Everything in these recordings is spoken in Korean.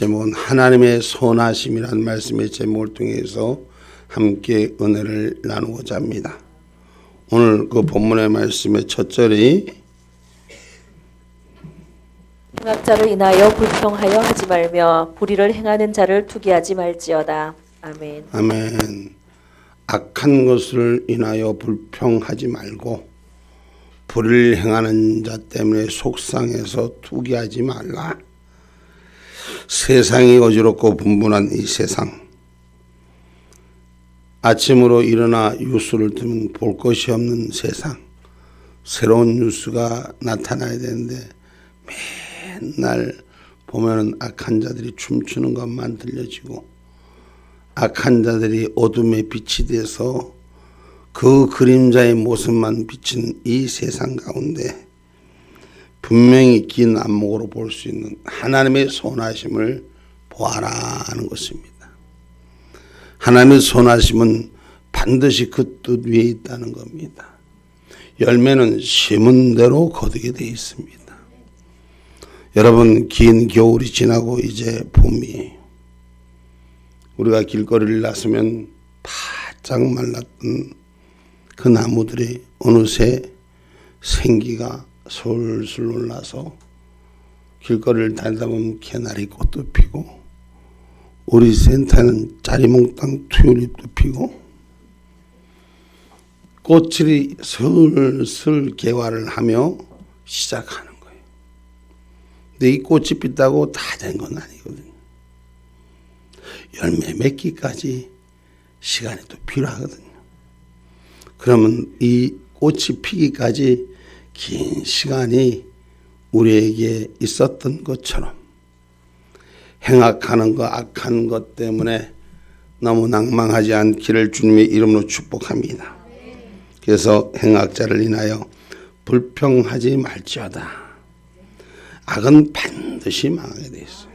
제목은 하나님의 선하심이라는 말씀의 제목을 통해서 함께 은혜를 나누고자 합니다. 오늘 그 본문의 말씀의 첫 절이 행악자를 인하여 불평하여 하지 말며 불의를 행하는 자를 투기하지 말지어다. 아멘. 아멘. 악한 것을 인하여 불평하지 말고 불의를 행하는 자 때문에 속상해서 투기하지 말라. 세상이 어지럽고 분분한 이 세상, 아침으로 일어나 뉴스를 들으면 볼 것이 없는 세상, 새로운 뉴스가 나타나야 되는데 맨날 보면은 악한 자들이 춤추는 것만 들려지고 악한 자들이 어둠의 빛이 돼서 그 그림자의 모습만 비친 이 세상 가운데 분명히 긴 안목으로 볼 수 있는 하나님의 선하심을 보아라 하는 것입니다. 하나님의 선하심은 반드시 그 뜻 위에 있다는 겁니다. 열매는 심은 대로 거두게 되어 있습니다. 여러분, 긴 겨울이 지나고 이제 봄이에요. 우리가 길거리를 나서면 바짝 말랐던 그 나무들이 어느새 생기가 솔솔 올라서 길거리를 다니다 보면 개나리 꽃도 피고 우리 센터는 짜리몽땅 튤립도 피고 꽃들이 슬슬 개화를 하며 시작하는 거예요. 근데 이 꽃이 pis다고 다 된 건 아니거든요. 열매 맺기까지 시간이 또 필요하거든요. 그러면 이 꽃이 피기까지 긴 시간이 우리에게 있었던 것처럼 행악하는 것, 악한 것 때문에 너무 낭망하지 않기를 주님의 이름으로 축복합니다. 그래서 행악자를 인하여 불평하지 말지어다. 악은 반드시 망하게 돼 있어요.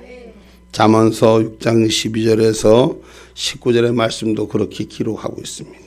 잠언서 6장 12절에서 19절의 말씀도 그렇게 기록하고 있습니다.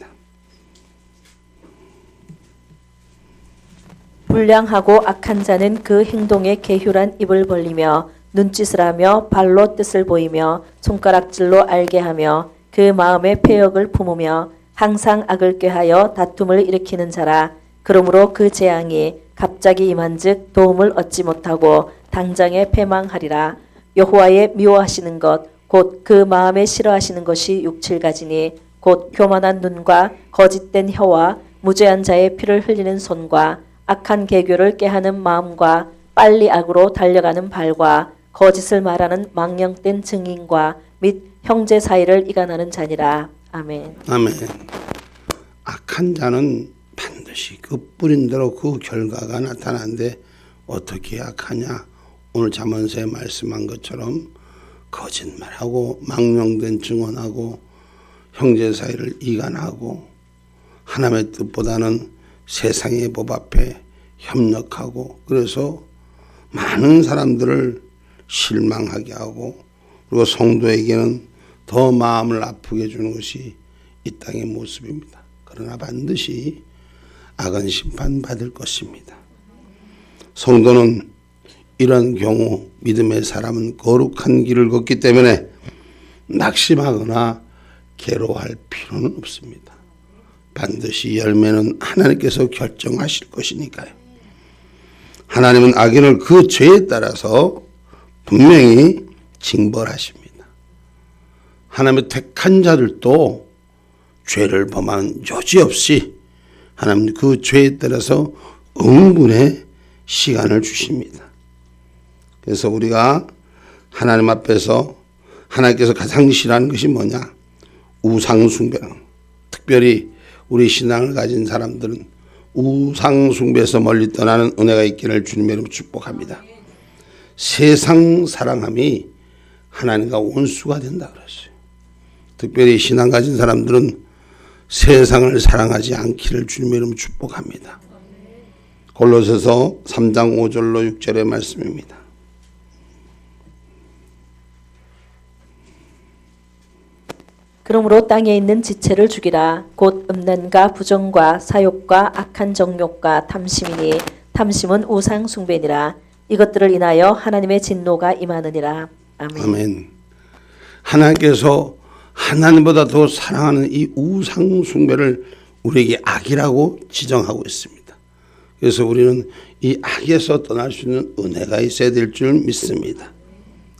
불량하고 악한 자는 그 행동에 계율한 입을 벌리며 눈짓을 하며 발로 뜻을 보이며 손가락질로 알게 하며 그 마음에 패역을 품으며 항상 악을 꾀하여 다툼을 일으키는 자라. 그러므로 그 재앙이 갑자기 임한즉 도움을 얻지 못하고 당장에 패망하리라. 여호와의 미워하시는 것 곧 그 마음에 싫어하시는 것이 육칠가지니 곧 교만한 눈과 거짓된 혀와 무죄한 자의 피를 흘리는 손과 악한 계교를 꾀하는 마음과 빨리 악으로 달려가는 발과 거짓을 말하는 망령된 증인과 및 형제 사이를 이간하는 자니라. 아멘. 아멘. 악한 자는 반드시 그 뿌린 대로 그 결과가 나타나는데 어떻게 악하냐? 오늘 잠언서에 말씀한 것처럼 거짓말하고 망령된 증언하고 형제 사이를 이간하고 하나님의 뜻보다는 세상의 법 앞에 협력하고 그래서 많은 사람들을 실망하게 하고 그리고 성도에게는 더 마음을 아프게 해주는 것이 이 땅의 모습입니다. 그러나 반드시 악은 심판받을 것입니다. 성도는 이런 경우 믿음의 사람은 거룩한 길을 걷기 때문에 낙심하거나 괴로워할 필요는 없습니다. 반드시 열매는 하나님께서 결정하실 것이니까요. 하나님은 악인을 그 죄에 따라서 분명히 징벌하십니다. 하나님의 택한 자들도 죄를 범하는 여지없이 하나님 그 죄에 따라서 응분의 시간을 주십니다. 그래서 우리가 하나님 앞에서 하나님께서 가장 싫어하는 것이 뭐냐? 우상숭배. 특별히 우리 신앙을 가진 사람들은 우상숭배에서 멀리 떠나는 은혜가 있기를 주님의 이름으로 축복합니다. 세상 사랑함이 하나님과 원수가 된다 그랬어요. 특별히 신앙 가진 사람들은 세상을 사랑하지 않기를 주님의 이름으로 축복합니다. 골로새서 3장 5절로 6절의 말씀입니다. 그러므로 땅에 있는 지체를 죽이라. 곧 음란과 부정과 사욕과 악한 정욕과 탐심이니 탐심은 우상 숭배니라. 이것들을 인하여 하나님의 진노가 임하느니라. 아멘. 아멘. 하나님께서 하나님보다 더 사랑하는 이 우상 숭배를 우리에게 악이라고 지정하고 있습니다. 그래서 우리는 이 악에서 떠날 수 있는 은혜가 있어야 될 줄 믿습니다.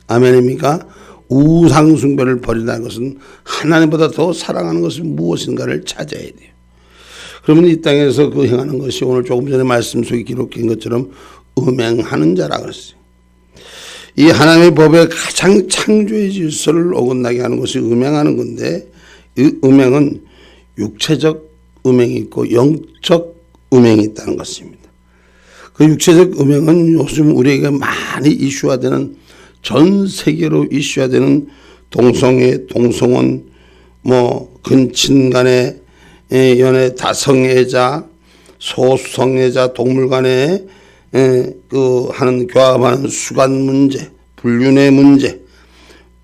아멘입니까? 우상 숭배를 버린다는 것은 하나님보다 더 사랑하는 것은 무엇인가를 찾아야 돼요. 그러면 이 땅에서 그 행하는 것이 오늘 조금 전에 말씀 속에 기록된 것처럼 음행하는 자라 그랬어요. 이 하나님의 법에 가장 창조의 질서를 어긋나게 하는 것이 음행하는 건데, 이 음행은 육체적 음행이 있고 영적 음행이 있다는 것입니다. 그 육체적 음행은 요즘 우리에게 많이 이슈화되는, 전 세계로 이슈화되는 동성애, 동성혼, 근친 간의 연애, 다성애자, 소성애자, 동물 간의 하는 교합하는 수간 문제, 불륜의 문제,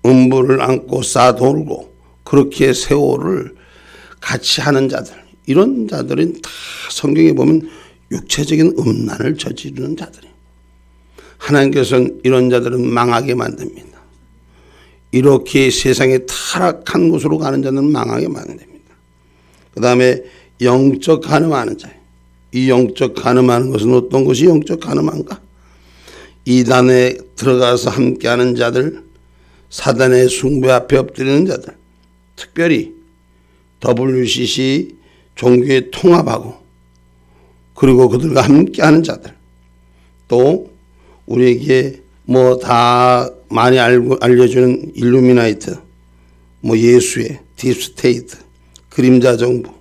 음부를 안고 싸돌고 그렇게 세월을 같이 하는 자들, 이런 자들은 다 성경에 보면 육체적인 음란을 저지르는 자들이에요. 하나님께서는 이런 자들은 망하게 만듭니다. 이렇게 세상에 타락한 곳으로 가는 자는 망하게 만듭니다. 그 다음에 영적 간음하는 자예요. 이 영적 간음하는 것은 어떤 것이 영적 간음한가? 이단에 들어가서 함께하는 자들, 사단의 숭배 앞에 엎드리는 자들, 특별히 WCC 종교에 통합하고 그리고 그들과 함께하는 자들, 또 우리에게 다 많이 알려주는 일루미나이트, 예수의 딥스테이트, 그림자 정부,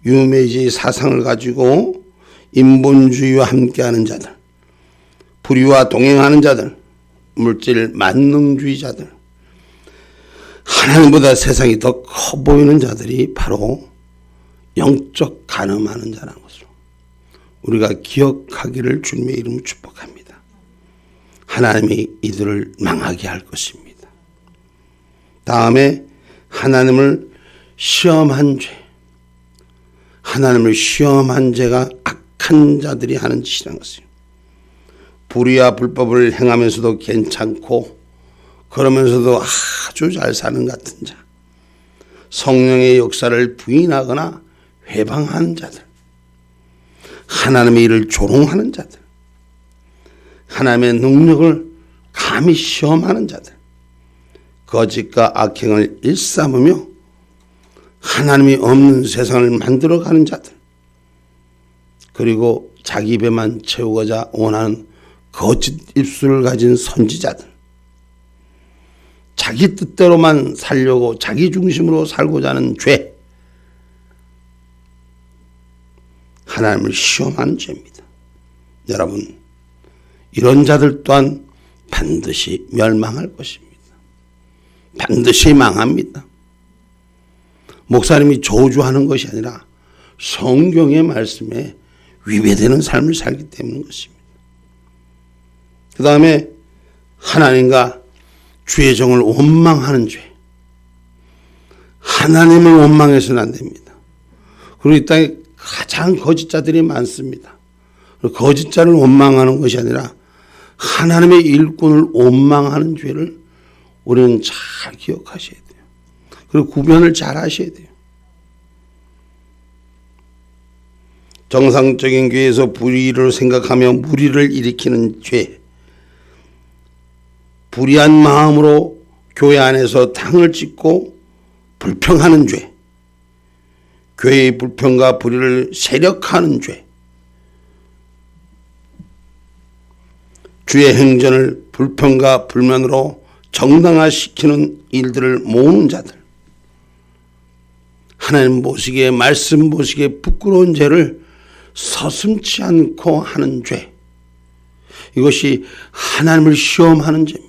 유메이지의 사상을 가지고 인본주의와 함께하는 자들, 불의와 동행하는 자들, 물질 만능주의자들, 하나님보다 세상이 더 커 보이는 자들이 바로 영적 간음하는 자라는 것을 우리가 기억하기를 주님의 이름으로 축복합니다. 하나님이 이들을 망하게 할 것입니다. 다음에 하나님을 시험한 죄. 하나님을 시험한 죄가 악한 자들이 하는 짓이라는 것이에요. 불의와 불법을 행하면서도 괜찮고 그러면서도 아주 잘 사는 같은 자, 성령의 역사를 부인하거나 회방하는 자들, 하나님의 일을 조롱하는 자들, 하나님의 능력을 감히 시험하는 자들, 거짓과 악행을 일삼으며 하나님이 없는 세상을 만들어가는 자들, 그리고 자기 배만 채우고자 원하는 거짓 입술을 가진 선지자들, 자기 뜻대로만 살려고 자기 중심으로 살고자 하는 죄, 하나님을 시험하는 죄입니다. 여러분, 이런 자들 또한 반드시 멸망할 것입니다. 반드시 망합니다. 목사님이 저주하는 것이 아니라 성경의 말씀에 위배되는 삶을 살기 때문인 것입니다. 그 다음에 하나님과 주의 정을 원망하는 죄. 하나님을 원망해서는 안 됩니다. 그리고 이 땅에 가장 거짓자들이 많습니다. 거짓자를 원망하는 것이 아니라 하나님의 일꾼을 원망하는 죄를 우리는 잘 기억하셔야 돼요. 그리고 구별을 잘 하셔야 돼요. 정상적인 교회에서 불의를 생각하며 무리를 일으키는 죄, 불의한 마음으로 교회 안에서 당을 찍고 불평하는 죄, 교회의 불평과 불의를 세력화하는 죄, 주의 행전을 불평과 불만으로 정당화시키는 일들을 모으는 자들, 하나님 보시기에, 말씀 보시기에 부끄러운 죄를 서슴지 않고 하는 죄, 이것이 하나님을 시험하는 죄입니다.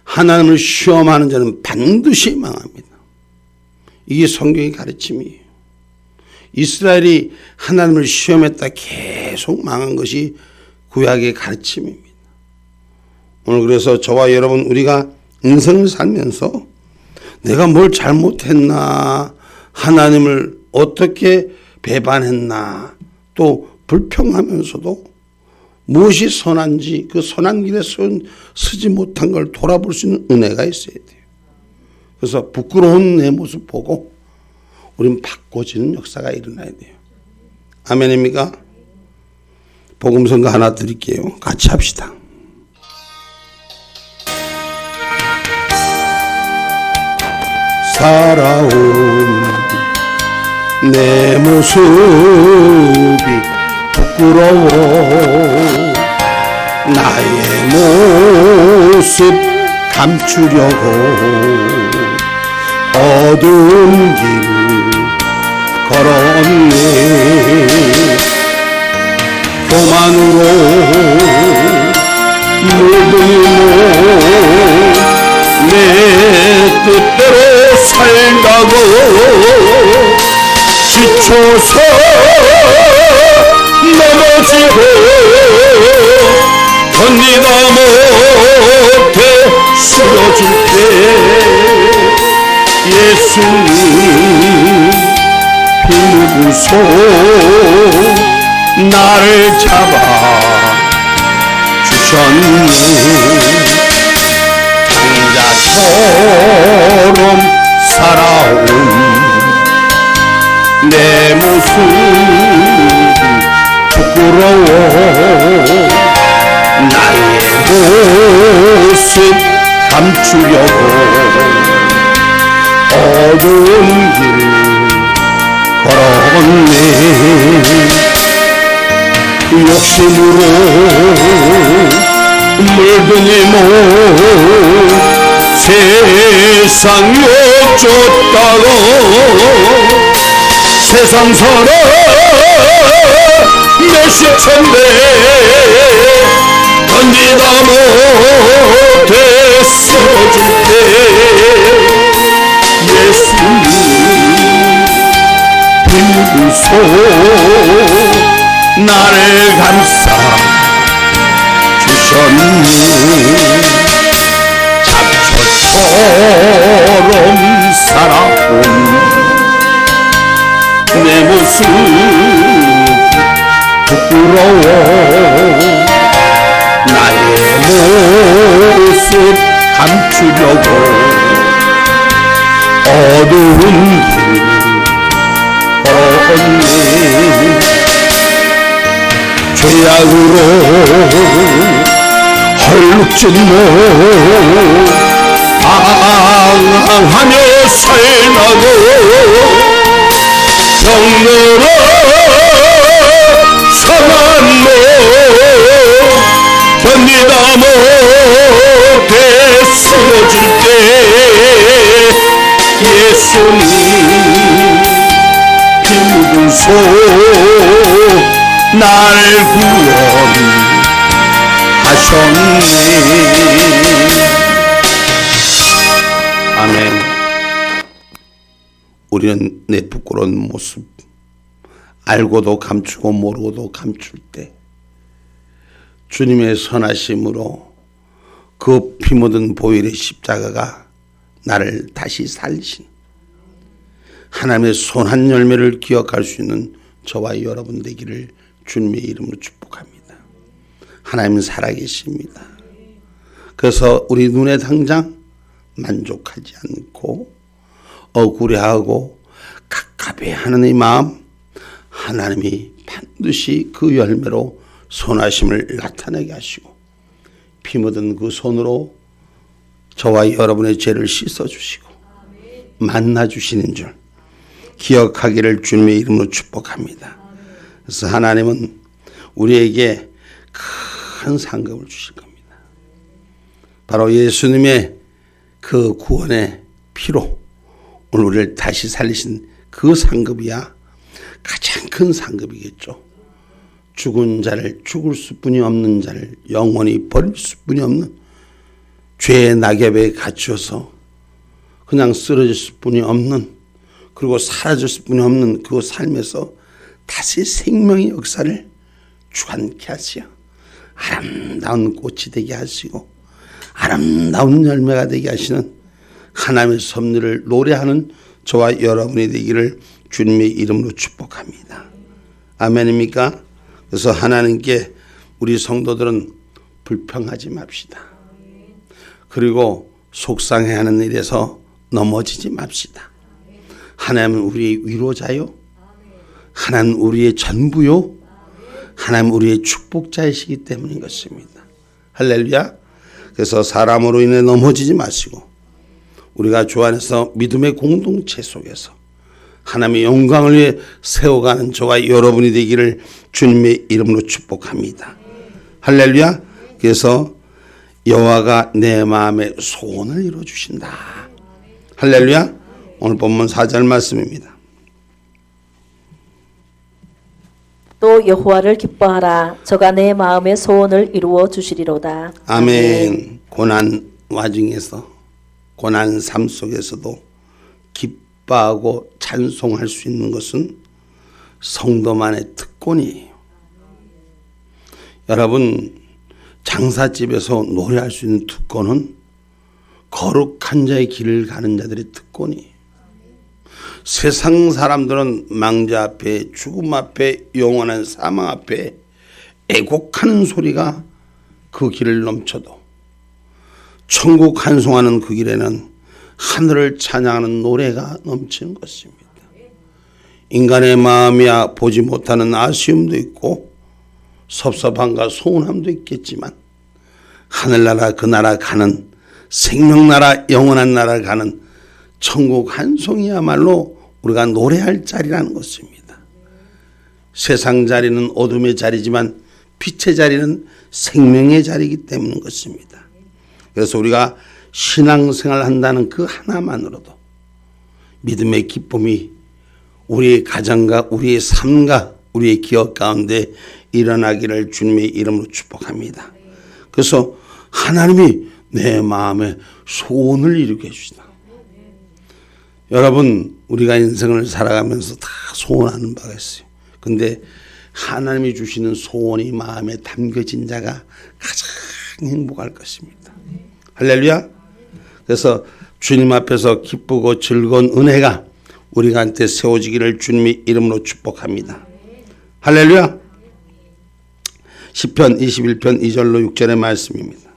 하나님을 시험하는 자는 반드시 망합니다. 이게 성경의 가르침이에요. 이스라엘이 하나님을 시험했다 계속 망한 것이 구약의 가르침입니다. 오늘 그래서 저와 여러분, 우리가 인생을 살면서 내가 뭘 잘못했나, 하나님을 어떻게 배반했나, 또 불평하면서도 무엇이 선한지 그 선한 길에 서지 못한 걸 돌아볼 수 있는 은혜가 있어야 돼요. 그래서 부끄러운 내 모습 보고 우린 바꿔지는 역사가 일어나야 돼요. 아멘입니까? 복음성가 하나 드릴게요. 같이 합시다. 살아온 내 모습이 부끄러워 나의 모습 감추려고 어두운 길 걸었네 교만으로 물들이고 내 뜻대로 살다고 지쳐서 넘어지고 견디다 못해 쓰러질 때 예수님 비무소 나를 잡아 주셨네 장자처럼 살아온 내 모습 부끄러워 나의 모습 감추려고 어두운 길 걸었네 욕심으로 물든 이몸 세상 욕줬다고 세상 사람 몇십 천대 견디다 못해 쓰러질 때 예수님 비무소 나를 감싸 주셨네 잡초처럼 살아온 내 모습 부끄러워 나의 모습 감추려고 어두운 길 걸었네 죄악으로 헐룩진 몸 방황하며 살다고 병들어 상한 몸 견디다 못해 쓰러질 때 예수님 비무소 나를 구원하셨네. 아멘. 우리는 내 부끄러운 모습 알고도 감추고 모르고도 감출 때 주님의 선하심으로 그 피 묻은 보혈의 십자가가 나를 다시 살리신 하나님의 선한 열매를 기억할 수 있는 저와 여러분 되기를 주님의 이름으로 축복합니다. 하나님은 살아계십니다. 그래서 우리 눈에 당장 만족하지 않고 억울해하고 갑갑해하는 이 마음 하나님이 반드시 그 열매로 선하심을 나타내게 하시고 피 묻은 그 손으로 저와 여러분의 죄를 씻어주시고 만나주시는 줄 기억하기를 주님의 이름으로 축복합니다. 그래서 하나님은 우리에게 큰 상급을 주실 겁니다. 바로 예수님의 그 구원의 피로 오늘 우리를 다시 살리신 그 상급이야 가장 큰 상급이겠죠. 죽은 자를 죽을 수뿐이 없는 자를 영원히 버릴 수뿐이 없는 죄의 낙엽에 갇혀서 그냥 쓰러질 수뿐이 없는 그리고 사라질 수뿐이 없는 그 삶에서 다시 생명의 역사를 주관케 하시어 아름다운 꽃이 되게 하시고 아름다운 열매가 되게 하시는 하나님의 섭리를 노래하는 저와 여러분이 되기를 주님의 이름으로 축복합니다. 아멘입니까? 그래서 하나님께 우리 성도들은 불평하지 맙시다. 그리고 속상해하는 일에서 넘어지지 맙시다. 하나님은 우리의 위로자요. 하나님은 우리의 전부요. 하나님은 우리의 축복자이시기 때문인 것입니다. 할렐루야. 그래서 사람으로 인해 넘어지지 마시고 우리가 주 안에서 믿음의 공동체 속에서 하나님의 영광을 위해 세워가는 저와 여러분이 되기를 주님의 이름으로 축복합니다. 할렐루야. 그래서 여호와가 내 마음의 소원을 이루어주신다. 할렐루야. 오늘 본문 4절 말씀입니다. 또 여호와를 기뻐하라. 저가 내 마음의 소원을 이루어 주시리로다. 아멘. 고난 와중에서 고난 삶 속에서도 기뻐하고 찬송할 수 있는 것은 성도만의 특권이에요. 여러분 장사집에서 노래할 수 있는 특권은 거룩한 자의 길을 가는 자들의 특권이에요. 세상 사람들은 망자 앞에 죽음 앞에 영원한 사망 앞에 애곡하는 소리가 그 길을 넘쳐도 천국 환송하는 그 길에는 하늘을 찬양하는 노래가 넘치는 것입니다. 인간의 마음이야 보지 못하는 아쉬움도 있고 섭섭함과 소원함도 있겠지만 하늘나라 그 나라 가는 생명나라 영원한 나라 가는 천국 환송이야말로 우리가 노래할 자리라는 것입니다. 세상 자리는 어둠의 자리지만 빛의 자리는 생명의 자리이기 때문인 것입니다. 그래서 우리가 신앙생활을 한다는 그 하나만으로도 믿음의 기쁨이 우리의 가정과 우리의 삶과 우리의 기억 가운데 일어나기를 주님의 이름으로 축복합니다. 그래서 하나님이 내 마음에 소원을 이루게 해주시다. 여러분 우리가 인생을 살아가면서 다 소원하는 바가 있어요. 근데 하나님이 주시는 소원이 마음에 담겨진 자가 가장 행복할 것입니다. 할렐루야. 그래서 주님 앞에서 기쁘고 즐거운 은혜가 우리한테 세워지기를 주님의 이름으로 축복합니다. 할렐루야. 시편 21편 2절로 6절의 말씀입니다.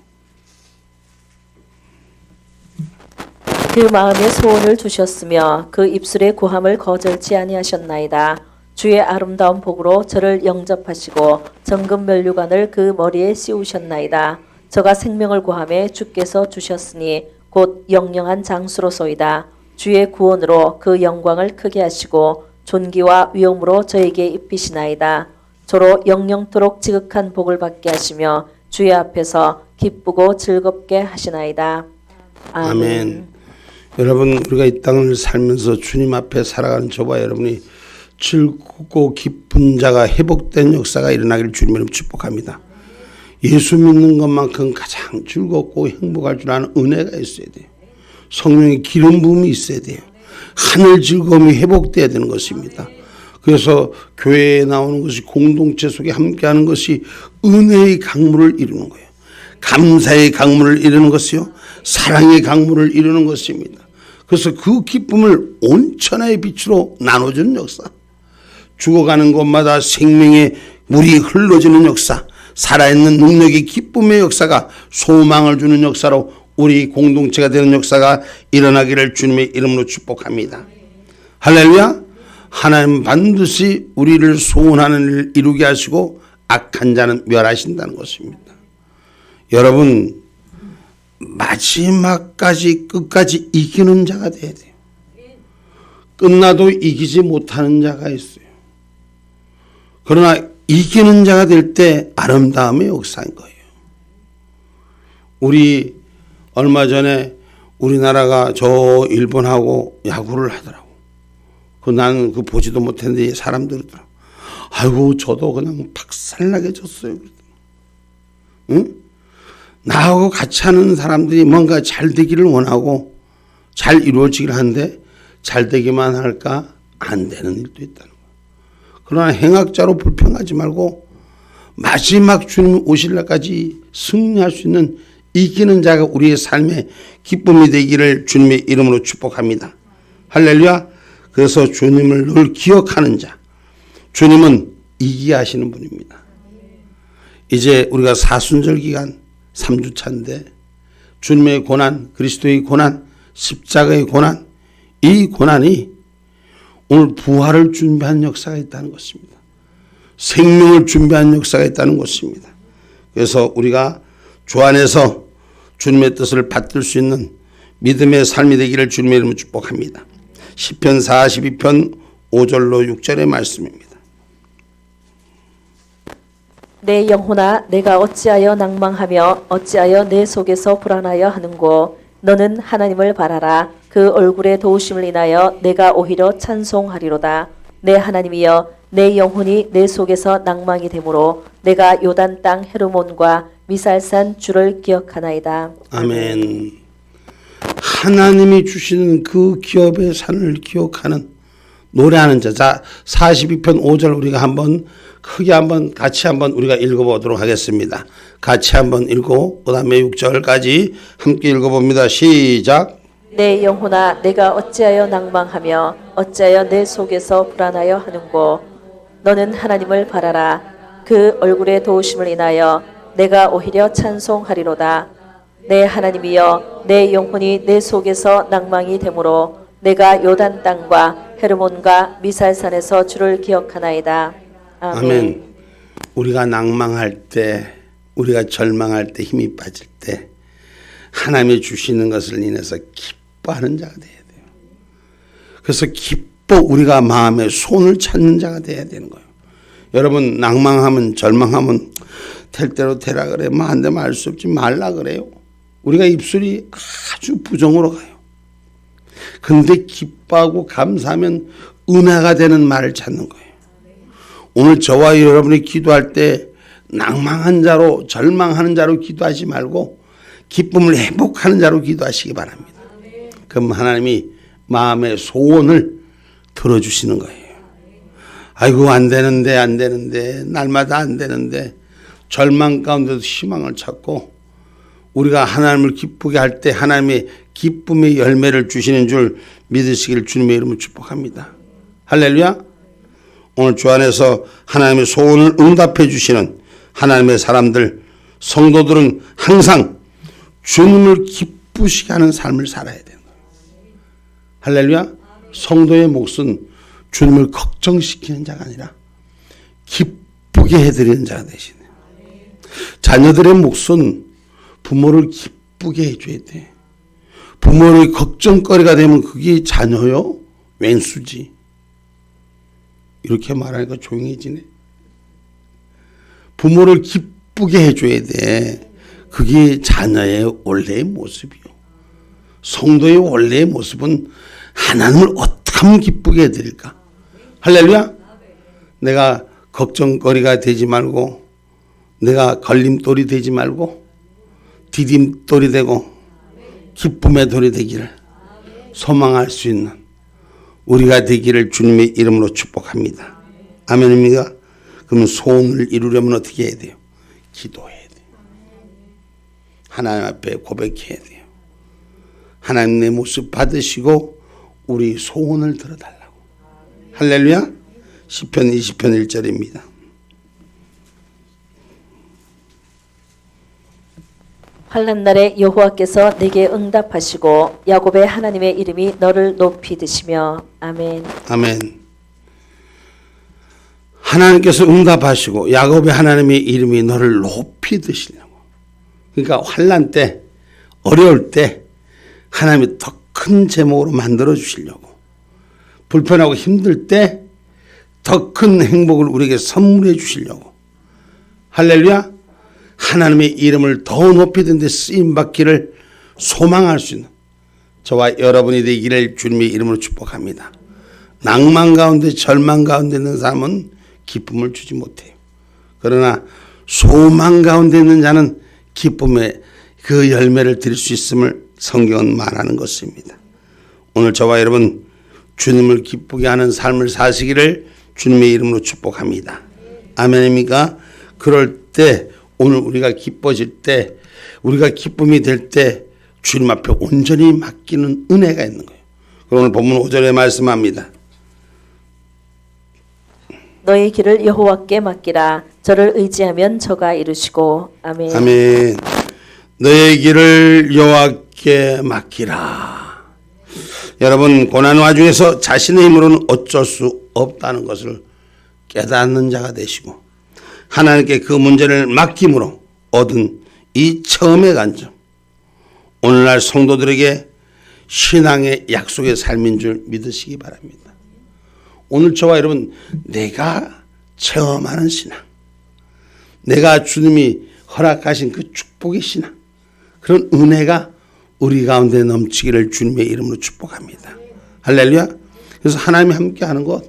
그 마음에 소원을 주셨으며 그 입술의 구함을 거절치 아니하셨나이다. 주의 아름다운 복으로 저를 영접하시고 정금 면류관을 그 머리에 씌우셨나이다. 저가 생명을 구함에 주께서 주셨으니 곧 영영한 장수로소이다. 주의 구원으로 그 영광을 크게 하시고 존귀와 위엄으로 저에게 입히시나이다. 저로 영영토록 지극한 복을 받게 하시며 주의 앞에서 기쁘고 즐겁게 하시나이다. 아멘. 여러분 우리가 이 땅을 살면서 주님 앞에 살아가는 저와 여러분이 즐겁고 기쁜 자가 회복된 역사가 일어나기를 주님으로 축복합니다. 예수 믿는 것만큼 가장 즐겁고 행복할 줄 아는 은혜가 있어야 돼요. 성령의 기름 부음이 있어야 돼요. 하늘 즐거움이 회복돼야 되는 것입니다. 그래서 교회에 나오는 것이 공동체 속에 함께하는 것이 은혜의 강물을 이루는 거예요. 감사의 강물을 이루는 것이요. 사랑의 강물을 이루는 것입니다. 그래서 그 기쁨을 온천하의 빛으로 나눠주는 역사. 죽어가는 곳마다 생명의 물이 흘러지는 역사. 살아있는 능력의 기쁨의 역사가 소망을 주는 역사로 우리 공동체가 되는 역사가 일어나기를 주님의 이름으로 축복합니다. 할렐루야. 하나님 반드시 우리를 소원하는 일을 이루게 하시고 악한 자는 멸하신다는 것입니다. 여러분 마지막까지 끝까지 이기는 자가 돼야 돼요. 끝나도 이기지 못하는 자가 있어요. 그러나 이기는 자가 될 때 아름다움의 역사인 거예요. 우리 얼마 전에 우리나라가 저 일본하고 야구를 하더라고. 나는 그 보지도 못했는데 사람들이 더라고. 아이고 저도 그냥 박살나게 졌어요. 응? 나하고 같이 하는 사람들이 뭔가 잘 되기를 원하고 잘 이루어지기를 하는데 잘 되기만 할까 안 되는 일도 있다는 거예요. 그러나 행악자로 불평하지 말고 마지막 주님 오실 날까지 승리할 수 있는 이기는 자가 우리의 삶의 기쁨이 되기를 주님의 이름으로 축복합니다. 할렐루야. 그래서 주님을 늘 기억하는 자. 주님은 이기게 하시는 분입니다. 이제 우리가 사순절 기간 3주차인데 주님의 고난, 그리스도의 고난, 십자가의 고난, 이 고난이 오늘 부활을 준비한 역사가 있다는 것입니다. 생명을 준비한 역사가 있다는 것입니다. 그래서 우리가 주 안에서 주님의 뜻을 받들 수 있는 믿음의 삶이 되기를 주님의 이름으로 축복합니다. 시편 42편 5절로 6절의 말씀입니다. 내 영혼아 내가 어찌하여 낭망하며 어찌하여 내 속에서 불안하여 하는고 너는 하나님을 바라라. 그 얼굴의 도우심을 인하여 내가 오히려 찬송하리로다. 내 하나님이여 내 영혼이 내 속에서 낭망이 되므로 내가 요단 땅 헤르몬과 미살산 주를 기억하나이다. 아멘. 하나님이 주시는 그 기업의 산을 기억하는 노래하는 자. 자, 42편 5절 우리가 한번 크게 한번 같이 한번 우리가 읽어보도록 하겠습니다. 같이 한번 읽고 그 다음에 6절까지 함께 읽어봅니다. 시작. 내 영혼아 내가 어찌하여 낭망하며 어찌하여 내 속에서 불안하여 하는고 너는 하나님을 바라라. 그 얼굴의 도우심을 인하여 내가 오히려 찬송하리로다. 내 하나님이여 내 영혼이 내 속에서 낭망이 되므로 내가 요단 땅과 헤르몬과 미살산에서 주를 기억하나이다. 아멘. 아멘. 우리가 낭망할 때, 우리가 절망할 때, 힘이 빠질 때 하나님이 주시는 것을 인해서 기뻐하는 자가 돼야 돼요. 그래서 기뻐 우리가 마음의 손을 찾는 자가 돼야 되는 거예요. 여러분 낭망하면 절망하면 될 대로 되라 그래. 뭐 안 되면 알 수 없지 말라 그래요. 우리가 입술이 아주 부정으로 가요. 근데 기뻐하고 감사하면 은혜가 되는 말을 찾는 거예요. 오늘 저와 여러분이 기도할 때 낭망한 자로 절망하는 자로 기도하지 말고 기쁨을 회복하는 자로 기도하시기 바랍니다. 그럼 하나님이 마음의 소원을 들어주시는 거예요. 아이고 안 되는데 날마다 안 되는데 절망 가운데도 희망을 찾고 우리가 하나님을 기쁘게 할 때 하나님의 기쁨의 열매를 주시는 줄 믿으시기를 주님의 이름으로 축복합니다. 할렐루야. 오늘 주 안에서 하나님의 소원을 응답해 주시는 하나님의 사람들 성도들은 항상 주님을 기쁘시게 하는 삶을 살아야 되는 거예요. 할렐루야. 성도의 몫은 주님을 걱정시키는 자가 아니라 기쁘게 해드리는 자가 되시네요. 자녀들의 몫은 부모를 기쁘게 해줘야 돼. 부모의 걱정거리가 되면 그게 자녀요? 왼수지. 이렇게 말하니까 조용해지네. 부모를 기쁘게 해줘야 돼. 그게 자녀의 원래의 모습이요. 성도의 원래의 모습은 하나님을 어떻게 하면 기쁘게 해드릴까? 할렐루야. 내가 걱정거리가 되지 말고 내가 걸림돌이 되지 말고 디딤돌이 되고 기쁨의 돌이 되기를 소망할 수 있는 우리가 되기를 주님의 이름으로 축복합니다. 아멘입니까? 그러면 소원을 이루려면 어떻게 해야 돼요? 기도해야 돼요. 하나님 앞에 고백해야 돼요. 하나님 내 모습 받으시고 우리 소원을 들어달라고. 할렐루야. 시편 20편 1절입니다. 환난 날에 여호와께서 내게 응답하시고 야곱의 하나님의 이름이 너를 높이 드시며. 아멘. 아멘. 하나님께서 응답하시고 야곱의 하나님의 이름이 너를 높이 드시려고. 그러니까 환난 때 어려울 때 하나님이 더 큰 제목으로 만들어 주시려고. 불편하고 힘들 때 더 큰 행복을 우리에게 선물해 주시려고. 할렐루야. 하나님의 이름을 더 높이 든 데 쓰임받기를 소망할 수 있는 저와 여러분이 되기를 주님의 이름으로 축복합니다. 낭만 가운데 절망 가운데 있는 사람은 기쁨을 주지 못해요. 그러나 소망 가운데 있는 자는 기쁨의 그 열매를 드릴 수 있음을 성경은 말하는 것입니다. 오늘 저와 여러분 주님을 기쁘게 하는 삶을 사시기를 주님의 이름으로 축복합니다. 아멘입니까? 그럴 때 오늘 우리가 기뻐질 때 우리가 기쁨이 될 때 주님 앞에 온전히 맡기는 은혜가 있는 거예요. 오늘 본문 5절에 말씀합니다. 너희 길을 여호와께 맡기라. 저를 의지하면 저가 이루시고. 아멘. 아멘. 너의 길을 여호와께 맡기라. 여러분, 고난 와중에서 자신의 힘으로는 어쩔 수 없다는 것을 깨닫는 자가 되시고 하나님께 그 문제를 맡김으로 얻은 이 처음의 간증, 오늘날 성도들에게 신앙의 약속의 삶인 줄 믿으시기 바랍니다. 오늘 저와 여러분, 내가 체험하는 신앙, 내가 주님이 허락하신 그 축복의 신앙, 그런 은혜가 우리 가운데 넘치기를 주님의 이름으로 축복합니다. 할렐루야. 그래서 하나님이 함께하는 것,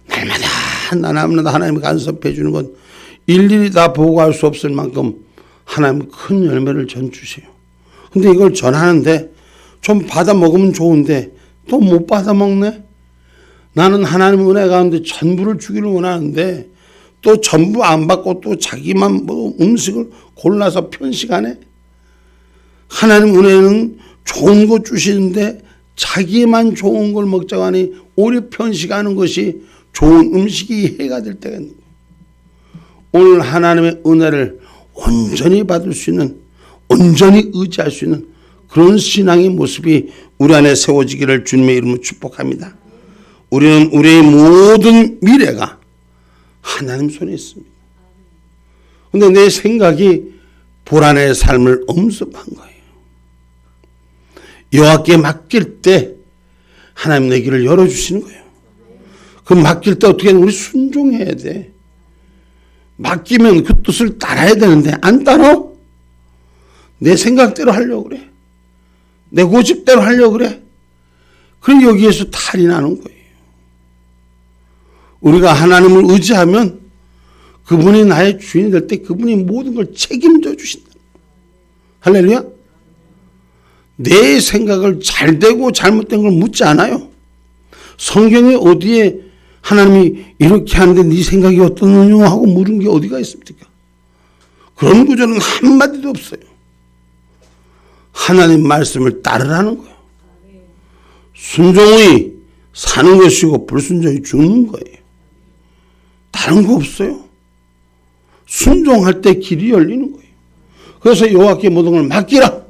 날마다 하나님이 간섭해 주는 것, 일일이 다 보고할 수 없을 만큼 하나님은 큰 열매를 전 주세요. 근데 이걸 전하는데 좀 받아 먹으면 좋은데 또 못 받아 먹네. 나는 하나님 은혜 가운데 전부를 주기를 원하는데 또 전부 안 받고 또 자기만 뭐 음식을 골라서 편식하네. 하나님 은혜는 좋은 거 주시는데 자기만 좋은 걸 먹자고 하니 오히려 편식하는 것이 좋은 음식이 해가 될 때가 있는 거예요. 오늘 하나님의 은혜를 온전히 받을 수 있는, 온전히 의지할 수 있는 그런 신앙의 모습이 우리 안에 세워지기를 주님의 이름으로 축복합니다. 우리는 우리의 모든 미래가 하나님 손에 있습니다. 그런데 내 생각이 불안의 삶을 엄습한 거예요. 여호와께 맡길 때 하나님 내 길을 열어주시는 거예요. 그 맡길 때 어떻게 우리 순종해야 돼. 맡기면 그 뜻을 따라야 되는데 안 따라? 내 생각대로 하려고 그래. 내 고집대로 하려고 그래. 그럼 여기에서 탈이 나는 거예요. 우리가 하나님을 의지하면 그분이 나의 주인이 될 때 그분이 모든 걸 책임져 주신다. 할렐루야. 내 생각을 잘되고 잘못된 걸 묻지 않아요. 성경에 어디에 하나님이 이렇게 하는데 네 생각이 어떠느냐 하고 물은 게 어디가 있습니까? 그런 구절은 한마디도 없어요. 하나님 말씀을 따르라는 거예요. 순종이 사는 것이고 불순종이 죽는 거예요. 다른 거 없어요. 순종할 때 길이 열리는 거예요. 그래서 여호와께 모든 걸 맡기라.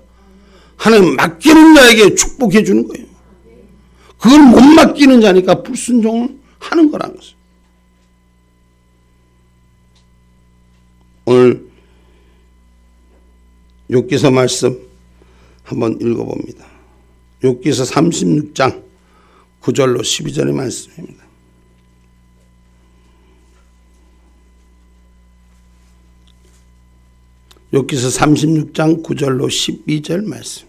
하나님 맡기는 자에게 축복해 주는 거예요. 그걸 못 맡기는 자니까 불순종을 하는 거라는 거죠. 오늘 욥기서 말씀 한번 읽어봅니다. 욥기서 36장 9절로 12절의 말씀입니다. 욥기서 36장 9절로 12절 말씀.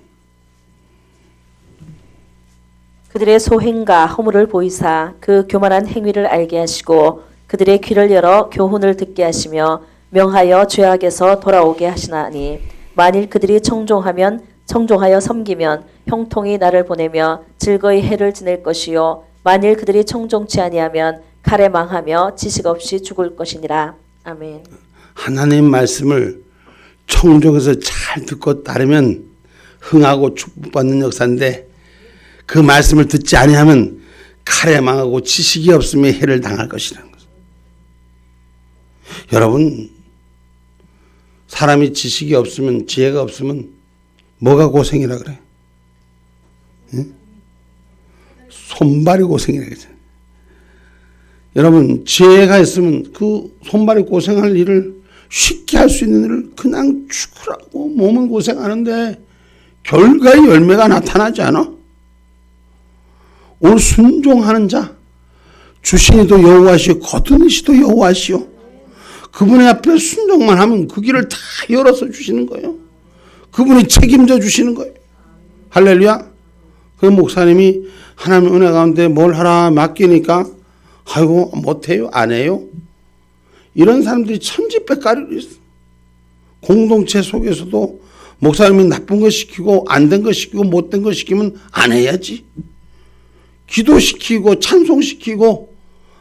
그들의 소행과 허물을 보이사 그 교만한 행위를 알게 하시고 그들의 귀를 열어 교훈을 듣게 하시며 명하여 죄악에서 돌아오게 하시나니 만일 그들이 청종하여 섬기면 형통이 나를 보내며 즐거이 해를 지낼 것이요 만일 그들이 청종치 아니하면 칼에 망하며 지식 없이 죽을 것이니라. 아멘. 하나님 말씀을 청종해서 잘 듣고 따르면 흥하고 축복받는 역사인데 그 말씀을 듣지 아니하면 칼에 망하고 지식이 없으면 해를 당할 것이라는 거죠. 여러분, 사람이 지식이 없으면, 지혜가 없으면 뭐가 고생이라 그래? 응? 손발이 고생이라 그러죠. 여러분, 지혜가 있으면 그 손발이 고생할 일을 쉽게 할 수 있는 일을 그냥 죽으라고 몸은 고생하는데 결과의 열매가 나타나지 않아? 오늘 순종하는 자, 주신이도 여호와시오, 거두니시도 여호와시오. 그분의 앞에 순종만 하면 그 길을 다 열어서 주시는 거예요. 그분이 책임져 주시는 거예요. 할렐루야. 그 목사님이 하나님 은혜 가운데 뭘 하라 맡기니까 아이고 못해요, 안 해요. 이런 사람들이 천지백가리로 있어. 공동체 속에서도 목사님이 나쁜 거 시키고 안 된 거 시키고 못된 거 시키면 안 해야지. 기도시키고 찬송시키고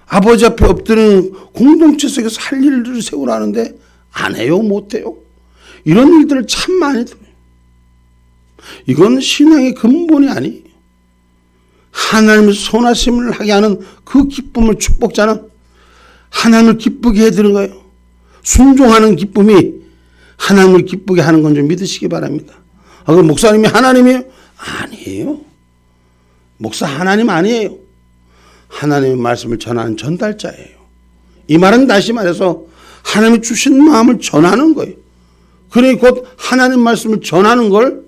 아버지 앞에 엎드리는 공동체 속에서 할 일들을 세우라는데 안 해요, 못해요. 이런 일들을 참 많이 들어요. 이건 신앙의 근본이 아니에요. 하나님의 선하심을 하게 하는 그 기쁨을 축복자는 하나님을 기쁘게 해드리는 거예요. 순종하는 기쁨이 하나님을 기쁘게 하는 건 좀 믿으시기 바랍니다. 그럼 목사님이 하나님이에요? 아니에요. 목사 하나님 아니에요. 하나님의 말씀을 전하는 전달자예요. 이 말은 다시 말해서 하나님이 주신 마음을 전하는 거예요. 그러니 곧 하나님 말씀을 전하는 걸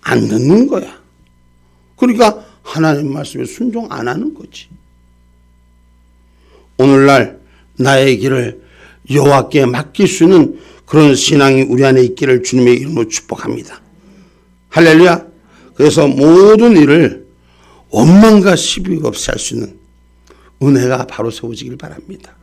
안 듣는 거야. 그러니까 하나님 말씀에 순종 안 하는 거지. 오늘날 나의 길을 여호와께 맡길 수 있는 그런 신앙이 우리 안에 있기를 주님의 이름으로 축복합니다. 할렐루야. 그래서 모든 일을 원망과 시비 없이 할 수 있는 은혜가 바로 세워지길 바랍니다.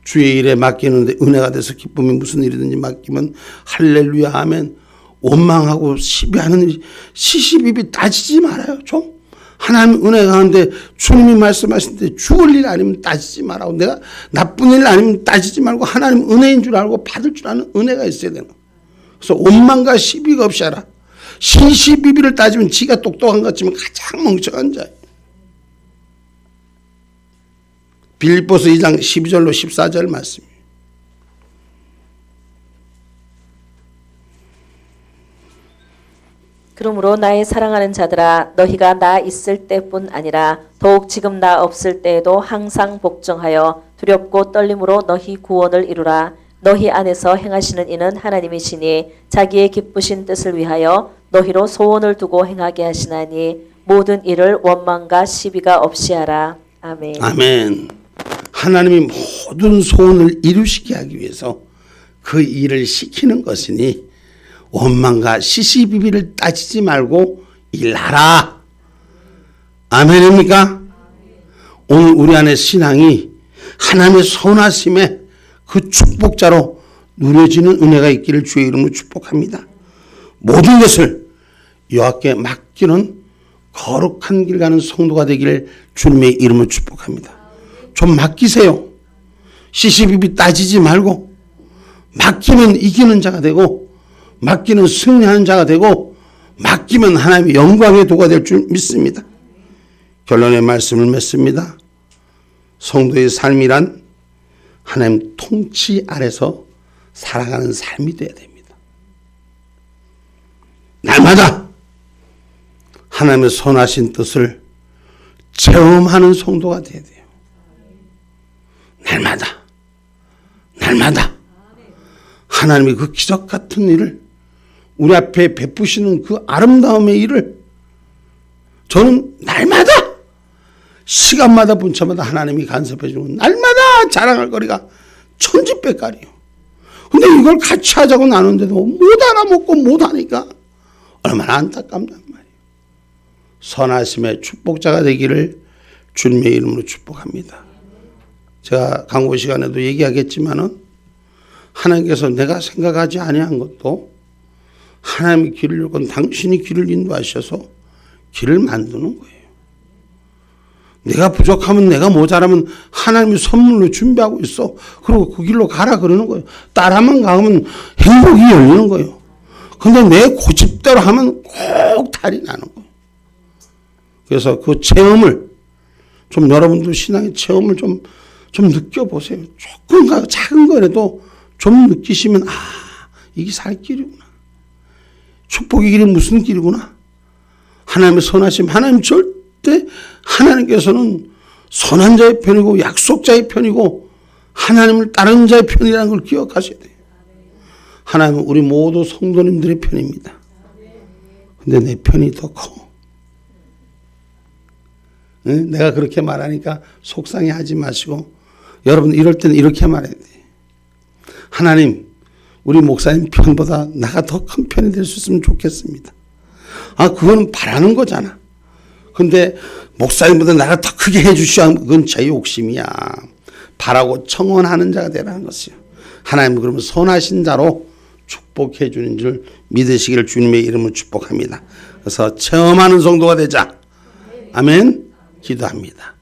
주의 일에 맡기는데 은혜가 돼서 기쁨이 무슨 일이든지 맡기면 할렐루야 아멘. 원망하고 시비하는 일, 시시비비 따지지 말아요. 좀 하나님 은혜가 가는데 주님이 말씀하시는데 죽을 일 아니면 따지지 말라고. 내가 나쁜 일 아니면 따지지 말고 하나님 은혜인 줄 알고 받을 줄 아는 은혜가 있어야 되는 거예요. 그래서 원망과 시비가 없이 하라. 시시비비를 따지면 지가 똑똑한 것 같지만 가장 멍청한 자예요. 빌립보서 2장 12절로 14절 말씀이에요. 그러므로 나의 사랑하는 자들아 너희가 나 있을 때뿐 아니라 더욱 지금 나 없을 때에도 항상 복종하여 두렵고 떨림으로 너희 구원을 이루라. 너희 안에서 행하시는 이는 하나님이시니 자기의 기쁘신 뜻을 위하여 너희로 소원을 두고 행하게 하시나니 모든 일을 원망과 시비가 없이 하라. 아멘. 아멘. 하나님이 모든 소원을 이루시게 하기 위해서 그 일을 시키는 것이니 원망과 시시비비를 따지지 말고 일하라. 아멘입니까? 오늘 우리 안에 신앙이 하나님의 선하심에 그 축복자로 누려지는 은혜가 있기를 주의 이름으로 축복합니다. 모든 것을 여호와께 맡기는 거룩한 길 가는 성도가 되기를 주님의 이름으로 축복합니다. 좀 맡기세요. 시시비비 따지지 말고 맡기면 이기는 자가 되고 맡기는 승리하는 자가 되고 맡기면 하나님의 영광의 도가 될 줄 믿습니다. 결론의 말씀을 맺습니다. 성도의 삶이란 하나님 통치 아래서 살아가는 삶이 되어야 됩니다. 날마다 하나님의 선하신 뜻을 체험하는 성도가 되어야 돼요. 날마다 하나님의 그 기적 같은 일을 우리 앞에 베푸시는 그 아름다움의 일을 저는 날마다 시간마다 분차마다 하나님이 간섭해 주는 날마다 자랑할 거리가 천지백갈이요. 근데 이걸 같이 하자고 나누는데도 못 알아먹고 못 하니까 얼마나 안타깝단 말이에요. 선하심의 축복자가 되기를 주님의 이름으로 축복합니다. 제가 강고 시간에도 얘기하겠지만은 하나님께서 내가 생각하지 아니한 것도 하나님의 길을 열고 당신이 길을 인도하셔서 길을 만드는 거예요. 내가 부족하면 내가 모자라면 하나님이 선물로 준비하고 있어. 그리고 그 길로 가라 그러는 거예요. 따라만 가면 행복이 열리는 거예요. 근데 내 고집대로 하면 꼭 탈이 나는 거예요. 그래서 그 체험을 좀 여러분들 신앙의 체험을 좀 느껴보세요. 조금 작은 거라도 좀 느끼시면 이게 살 길이구나. 축복의 길이 무슨 길이구나. 하나님의 선하심. 하나님 절대 하나님께서는 선한 자의 편이고 약속자의 편이고 하나님을 따르는 자의 편이라는 걸 기억하셔야 돼요. 하나님은 우리 모두 성도님들의 편입니다. 근데 내 편이 더 커. 내가 그렇게 말하니까 속상해하지 마시고 여러분 이럴 때는 이렇게 말해야 돼요. 하나님 우리 목사님 편보다 나가 더 큰 편이 될 수 있으면 좋겠습니다. 그거는 바라는 거잖아. 근데 목사님보다 나가 더 크게 해주셔야 그건 제 욕심이야. 바라고 청원하는 자가 되라는 것이요. 하나님은 그러면 선하신 자로 축복해 주는 줄 믿으시기를 주님의 이름으로 축복합니다. 그래서 체험하는 성도가 되자. 아멘. 기도합니다.